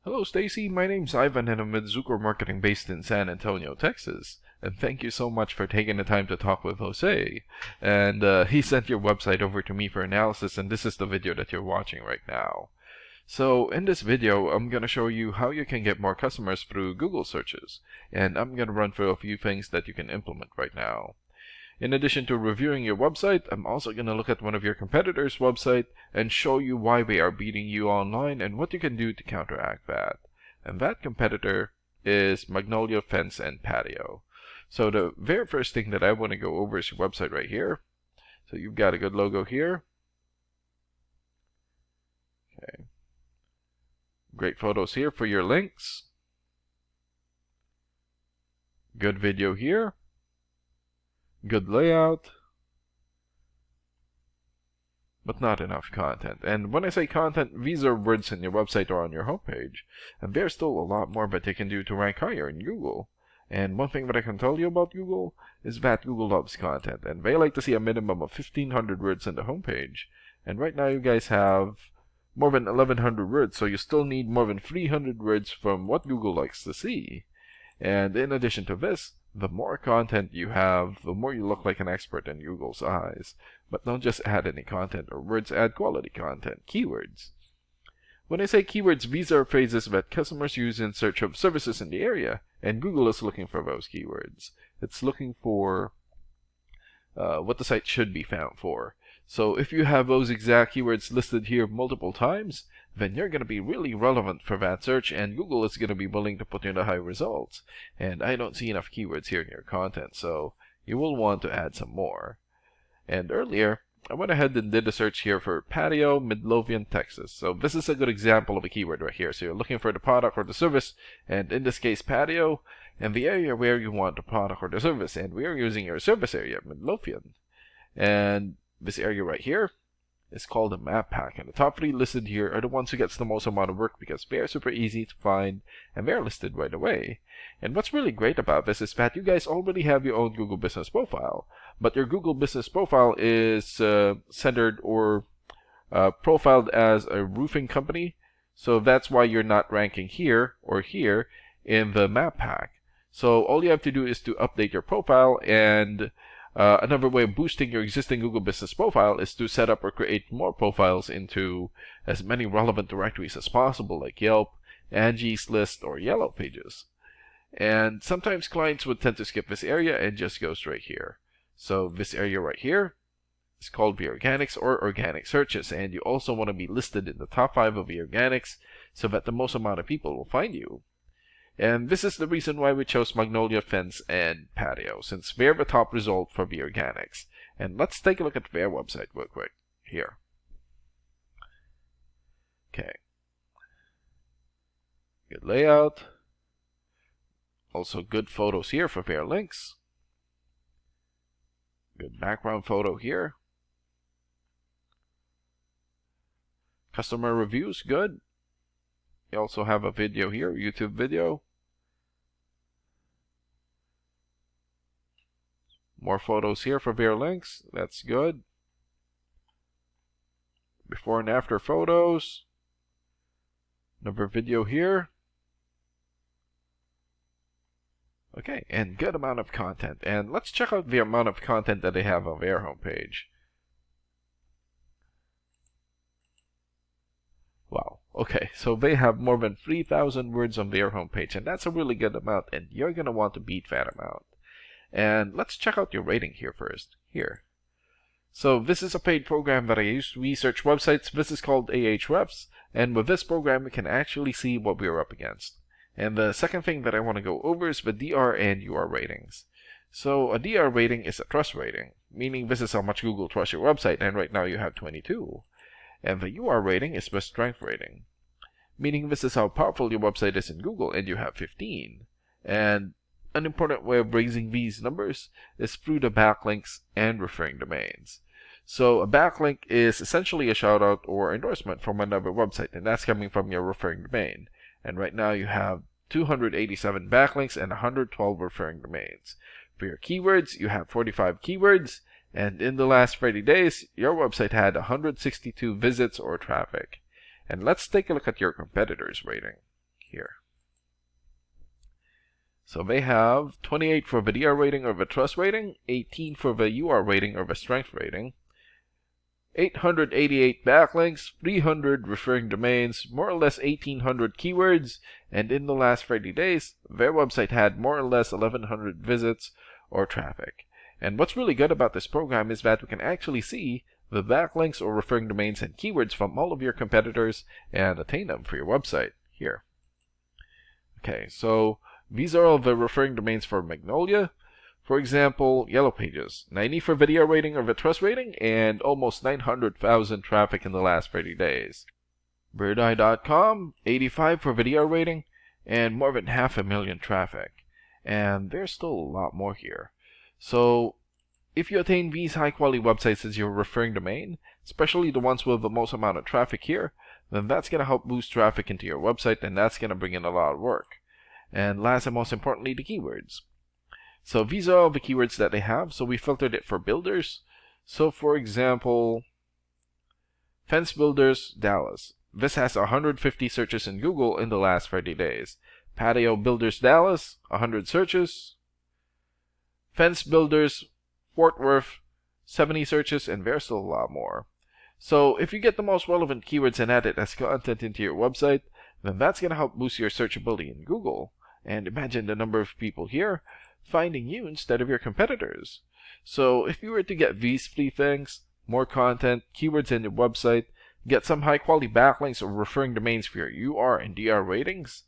Hello, Stacy. My name's Ivan, and I'm with Zucker Marketing based in San Antonio, Texas. And thank you so much for taking the time to talk with Jose. And he sent your website over to me for analysis, and this is the video that you're watching right now. So in this video, I'm going to show you how you can get more customers through Google searches. And I'm going to run through a few things that you can implement right now. In addition to reviewing your website, I'm also going to look at one of your competitors' website and show you why they are beating you online and what you can do to counteract that. And that competitor is Magnolia Fence and Patio. So the very first thing that I want to go over is your website right here. So you've got a good logo here. Okay. Great photos here for your links. Good video here. Good layout, but not enough content. And when I say content, these are words in your website or on your homepage. And there's still a lot more that they can do to rank higher in Google. And one thing that I can tell you about Google is that Google loves content, and they like to see a minimum of 1,500 words in the homepage. And right now you guys have more than 1,100 words, so you still need more than 300 words from what Google likes to see. And in addition to this, the more content you have, the more you look like an expert in Google's eyes. But don't just add any content or words, add quality content, keywords. When I say keywords, these are phrases that customers use in search of services in the area, and Google is looking for those keywords. It's looking for what the site should be found for. So if you have those exact keywords listed here multiple times, then you're going to be really relevant for that search, and Google is going to be willing to put you in the high results. And I don't see enough keywords here in your content, so you will want to add some more. And earlier, I went ahead and did a search here for patio, Midlothian, Texas. So this is a good example of a keyword right here. So you're looking for the product or the service, and in this case patio, and the area where you want the product or the service. And we are using your service area, Midlothian. And this area right here is called a map pack, and the top 3 listed here are the ones who gets the most amount of work because they are super easy to find and they're listed right away. And what's really great about this is that you guys already have your own Google Business Profile, but your Google Business Profile is centered or profiled as a roofing company, so that's why you're not ranking here or here in the map pack. So all you have to do is to update your profile, and another way of boosting your existing Google Business Profile is to set up or create more profiles into as many relevant directories as possible, like Yelp, Angie's List, or Yellow Pages. And sometimes clients would tend to skip this area and just go straight here. So this area right here is called the organics or organic searches, and you also want to be listed in the top 5 of the organics so that the most amount of people will find you. And this is the reason why we chose Magnolia Fence and Patio, since they're the top result for the organics. And let's take a look at their website real quick here. Okay. Good layout. Also good photos here for their links. Good background photo here. Customer reviews, good. You also have a video here, YouTube video. More photos here for their links, that's good. Before and after photos. Another video here. Okay, and good amount of content. And let's check out the amount of content that they have on their homepage. Wow, okay, so they have more than 3,000 words on their homepage, and that's a really good amount, and you're going to want to beat that amount. And let's check out your rating here first. Here. So this is a paid program that I use to research websites. This is called Ahrefs, and with this program we can actually see what we're up against. And the second thing that I want to go over is the DR and UR ratings. So a DR rating is a trust rating, meaning this is how much Google trusts your website, and right now you have 22. And the UR rating is the strength rating, meaning this is how powerful your website is in Google, and you have 15. And an important way of raising these numbers is through the backlinks and referring domains. So a backlink is essentially a shout out or endorsement from another website, and that's coming from your referring domain. And right now you have 287 backlinks and 112 referring domains. For your keywords, you have 45 keywords, and in the last 30 days, your website had 162 visits or traffic. And let's take a look at your competitors' rating. here. So they have 28 for the DR rating or the trust rating, 18 for the UR rating or the strength rating, 888 backlinks, 300 referring domains, more or less 1800 keywords, and in the last 30 days, their website had more or less 1100 visits or traffic. And what's really good about this program is that we can actually see the backlinks or referring domains and keywords from all of your competitors and attain them for your website here. Okay, so these are all the referring domains for Magnolia. For example, Yellow Pages, 90 for video rating or the trust rating, and almost 900,000 traffic in the last 30 days. Birdeye.com, 85 for video rating, and more than 500,000 traffic. And there's still a lot more here. So, if you attain these high-quality websites as your referring domain, especially the ones with the most amount of traffic here, then that's going to help boost traffic into your website, and that's going to bring in a lot of work. And last and most importantly, the keywords. So these are all the keywords that they have. So we filtered it for builders. So for example, Fence Builders Dallas. This has 150 searches in Google in the last 30 days. Patio Builders Dallas, 100 searches. Fence Builders Fort Worth, 70 searches, and there's still a lot more. So if you get the most relevant keywords and add it as content into your website, then that's going to help boost your searchability in Google. And imagine the number of people here finding you instead of your competitors. So if you were to get these 3 things, more content, keywords in your website, get some high quality backlinks or referring domains for your UR and DR ratings,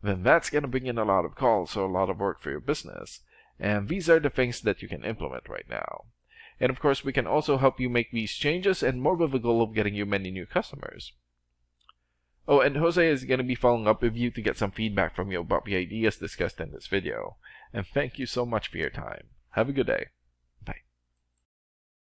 then that's going to bring in a lot of calls or a lot of work for your business. And these are the things that you can implement right now. And of course, we can also help you make these changes and more with the goal of getting you many new customers. Oh, and Jose is going to be following up with you to get some feedback from you about the ideas discussed in this video. And thank you so much for your time. Have a good day.